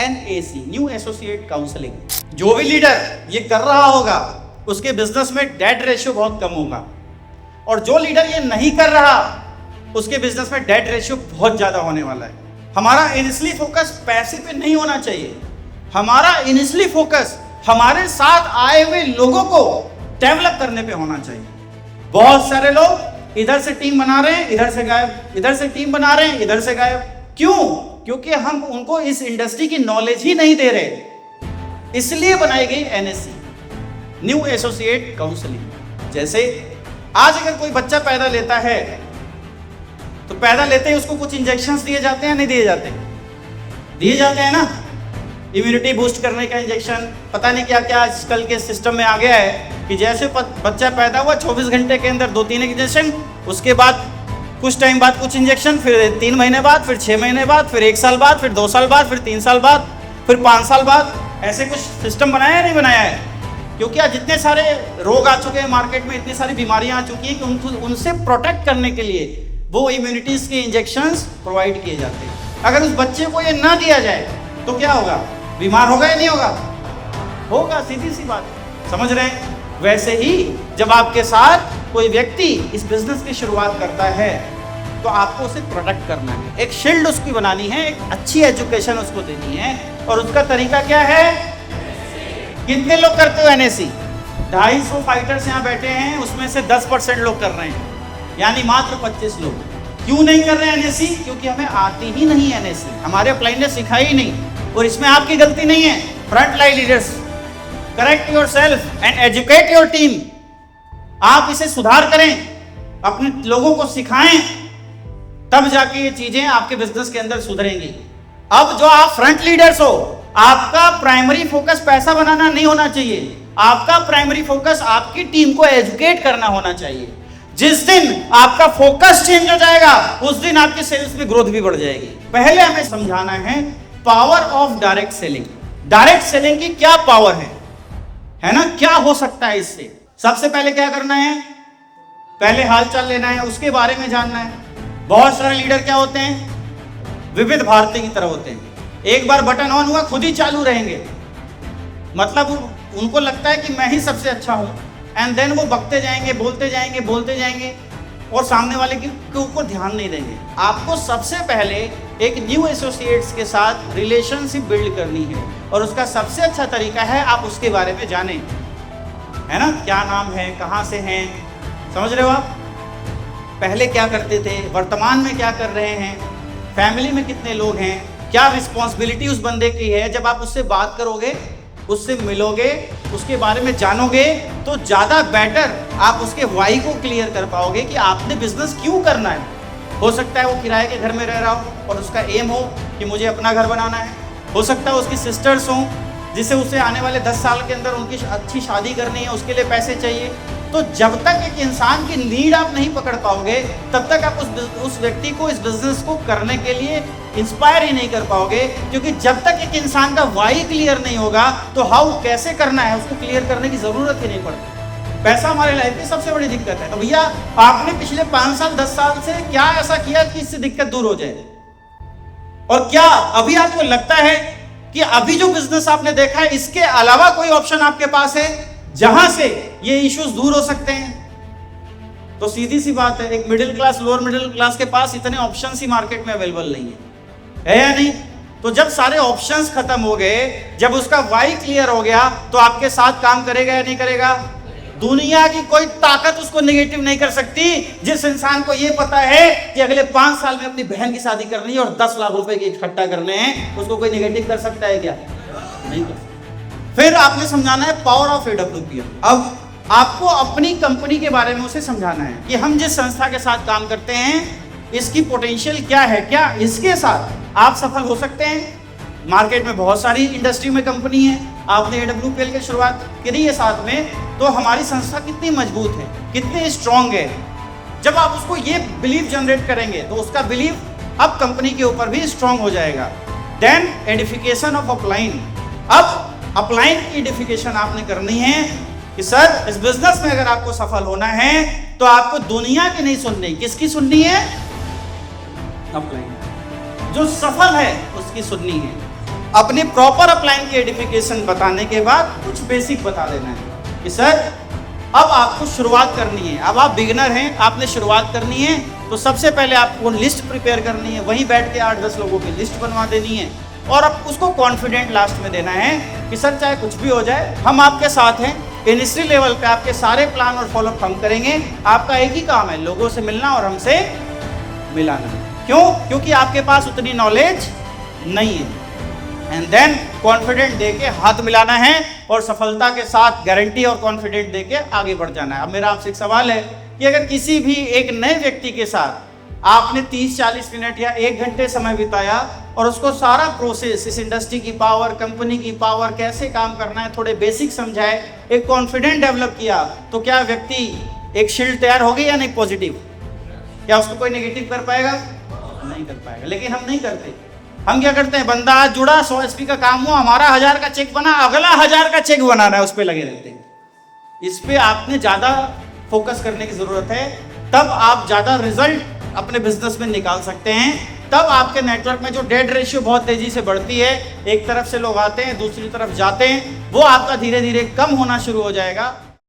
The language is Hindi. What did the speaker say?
NAC, new associate counselling. जो भी लीडर ये कर रहा होगा उसके बिजनेस में डेट रेशियो बहुत कम होगा, और जो लीडर ये नहीं कर रहा उसके बिजनेस में डेट रेशियो बहुत ज्यादा होने वाला है। हमारा इनिशियली फोकस पैसे पे नहीं होना चाहिए, हमारा इनिशियली फोकस हमारे साथ आए हुए लोगों को डेवलप करने पे होना चाहिए। बहुत सारे लोग इधर से टीम बना रहे हैं, इधर से गायब, इधर से टीम बना रहे हैं, इधर से गायब। क्यों? क्योंकि हम उनको इस इंडस्ट्री की नॉलेज ही नहीं दे रहे। इसलिए बनाई गई NAC, न्यू एसोसिएट काउंसलिंग। जैसे आज अगर कोई बच्चा पैदा लेता है तो पैदा लेते ही उसको कुछ इंजेक्शंस दिए जाते हैं, नहीं दिए जाते? दिए जाते हैं ना, इम्यूनिटी बूस्ट करने का इंजेक्शन, पता नहीं क्या क्या आजकल के सिस्टम में आ गया है कि जैसे बच्चा पैदा हुआ 24 घंटे के अंदर 2-3 इंजेक्शन, उसके बाद कुछ टाइम बाद कुछ इंजेक्शन, फिर 3 महीने बाद, फिर 6 महीने बाद, फिर 1 साल बाद, फिर 2 साल बाद, फिर 3 साल बाद, फिर 5 साल बाद। ऐसे कुछ सिस्टम बनाया है, नहीं बनाया है? क्योंकि आज जितने सारे रोग आ चुके हैं मार्केट में, इतनी सारी बीमारियां आ चुकी हैं कि उनसे प्रोटेक्ट करने के लिए वो इम्यूनिटीज के इंजेक्शंस प्रोवाइड किए जाते हैं। अगर उस बच्चे को ये ना दिया जाए तो क्या होगा? बीमार होगा या नहीं होगा? होगा, सीधी सी बात, समझ रहे हैं? वैसे ही जब आपके साथ कोई व्यक्ति इस बिजनेस की शुरुआत करता है तो आपको उसे प्रोटेक्ट करना है, एक शील्ड उसकी बनानी है, एक अच्छी एजुकेशन उसको देनी है। और उसका तरीका क्या है? कितने लोग करते हो NAC? 250 फाइटर्स यहाँ बैठे हैं, उसमें से 10% लोग कर रहे हैं, यानी मात्र 25 लोग। क्यों नहीं कर रहे हैं NAC? क्योंकि हमें आती ही नहीं है NAC, हमारे अपलाइन ने सिखाई ही नहीं। और इसमें आपकी गलती नहीं है, front line leaders, correct yourself and educate your team. आप इसे सुधार करें, अपने लोगों को सिखाएं, तब जाके ये चीजें आपके बिजनेस के अंदर सुधरेंगी। अब जो आप फ्रंट लीडर्स हो, आपका प्राइमरी फोकस पैसा बनाना नहीं होना चाहिए, आपका प्राइमरी फोकस आपकी टीम को एजुकेट करना होना चाहिए। जिस दिन आपका फोकस चेंज हो जाएगा उस दिन आपके सेल्स में ग्रोथ भी बढ़ जाएगी। पहले हमें समझाना है power of direct selling. Direct selling की क्या पावर है ना, क्या हो सकता है इससे? सबसे पहले क्या करना है? पहले हालचाल लेना है, उसके बारे में जानना है। बहुत सारे लीडर क्या होते हैं? विविध भारती की तरह होते हैं, एक बार बटन ऑन हुआ खुद ही चालू रहेंगे, मतलब उनको लगता है कि मैं ही सबसे अच्छा हूं, एंड देन वो बकते जाएंगे, बोलते जाएंगे और सामने वाले के ऊपर ध्यान नहीं देंगे। आपको सबसे पहले एक न्यू एसोसिएट्स के साथ रिलेशनशिप बिल्ड करनी है, और उसका सबसे अच्छा तरीका है आप उसके बारे में जानें, है ना? क्या नाम है, कहाँ से हैं, समझ रहे हो आप? पहले क्या करते थे, वर्तमान में क्या कर रहे हैं, फैमिली में कितने लोग हैं, क्या रिस्पॉन्सिबिलिटी उस बंदे की है। जब आप उससे बात करोगे, उससे मिलोगे, उसके बारे में जानोगे, तो ज़्यादा बेटर आप उसके वाई को क्लियर कर पाओगे कि आपने बिजनेस क्यों करना है। हो सकता है वो किराए के घर में रह रहा हो और उसका एम हो कि मुझे अपना घर बनाना है। हो सकता है उसकी सिस्टर्स हों जिसे उसे आने वाले 10 साल के अंदर उनकी अच्छी शादी करनी है, उसके लिए पैसे चाहिए। तो जब तक एक इंसान की नीड आप नहीं पकड़ पाओगे तब तक आप उस व्यक्ति को इस बिजनेस को करने के लिए इंस्पायर ही नहीं कर पाओगे, क्योंकि जब तक एक इंसान का वाई क्लियर नहीं होगा तो हाउ, कैसे करना है, उसको क्लियर करने की जरूरत ही नहीं पड़ती। पैसा हमारे लाइफ की सबसे बड़ी दिक्कत है। तो भैया आपने पिछले 5 साल 10 साल से क्या ऐसा किया कि इससे दिक्कत दूर हो जाए? और क्या अभी आपको लगता है कि अभी जो बिजनेस आपने देखा है इसके अलावा कोई ऑप्शन आपके पास है जहां से ये इश्यूज दूर हो सकते हैं? तो सीधी सी बात है, एक middle class, lower middle class के पास इतने ऑप्शंस ही मार्केट में अवेलेबल नहीं है या नहीं? तो जब सारे ऑप्शंस खत्म हो गए, जब उसका वाई क्लियर हो गया, तो आपके साथ काम करेगा या नहीं करेगा? दुनिया की कोई ताकत उसको नेगेटिव नहीं कर सकती। जिस इंसान को ये पता है कि अगले 5 साल में अपनी बहन की शादी करनी है और 10 लाख रुपए की इकट्ठा करने हैं, उसको कोई नेगेटिव कर सकता है क्या? नहीं कर सकता। फिर आपने समझाना है पावर ऑफ AWP। अब आपको अपनी कंपनी के बारे में उसे समझाना है कि हम जिस संस्था के साथ काम करते हैं इसकी पोटेंशियल क्या है, क्या इसके साथ आप सफल हो सकते हैं। मार्केट में बहुत सारी इंडस्ट्री में कंपनी है, आपने AWPL की शुरुआत करी है साथ में, तो हमारी संस्था कितनी मजबूत है, कितनी स्ट्रांग है। जब आप उसको ये बिलीव जनरेट करेंगे तो उसका बिलीव अब कंपनी के ऊपर भी स्ट्रांग हो जाएगा। Then edification of upline. अब अपलाइन की एडिफिकेशन आपने करनी है कि सर इस बिजनेस में अगर आपको सफल होना है तो आपको दुनिया की नहीं सुननी, किसकी सुननी है? अपलाइन। जो सफल है उसकी सुननी है। अपनी प्रॉपर अपलाइन की एडिफिकेशन बताने के बाद कुछ बेसिक बता देना है कि सर अब आपको शुरुआत करनी है, अब आप बिगिनर हैं, आपने शुरुआत करनी है, तो सबसे पहले आपको लिस्ट प्रिपेयर करनी है, वहीं बैठ के 8-10 लोगों की लिस्ट बनवा देनी है और अब उसको कॉन्फिडेंट लास्ट में देना है कि सर चाहे कुछ भी हो जाए हम आपके साथ हैं, इनिशियल लेवल पे आपके सारे प्लान और फॉलोअप हम करेंगे, आपका एक ही काम है लोगों से मिलना और हमसे मिलाना। क्यों? क्योंकि आपके पास उतनी नॉलेज नहीं है। एंड देन कॉन्फिडेंट देके हाथ मिलाना है और सफलता के साथ गारंटी और कॉन्फिडेंट देके आगे बढ़ जाना है। अब मेरा आपसे एक सवाल है कि अगर किसी भी एक नए व्यक्ति के साथ आपने 30-40 मिनट या 1 घंटे समय बिताया और उसको सारा प्रोसेस, इस इंडस्ट्री की पावर, कंपनी की पावर, कैसे काम करना है, थोड़े बेसिक समझाए, एक कॉन्फिडेंट डेवलप किया, तो क्या व्यक्ति एक शील्ड तैयार हो गई या नहीं पॉजिटिव? क्या उसको कोई नेगेटिव कर पाएगा? नहीं कर पाएगा। लेकिन हम नहीं करते। हम क्या करते हैं, बंदा आज जुड़ा, 100 SP का काम हुआ, हमारा 1000 का चेक बना, अगला 1000 का चेक बनाना है, उस पर लगे रहते हैं। इस पे आपने ज्यादा फोकस करने की जरूरत है, तब आप ज्यादा रिजल्ट अपने बिजनेस में निकाल सकते हैं। तब आपके नेटवर्क में जो डेड रेशियो बहुत तेजी से बढ़ती है, एक तरफ से लोग आते हैं दूसरी तरफ जाते हैं, वो आपका धीरे धीरे कम होना शुरू हो जाएगा।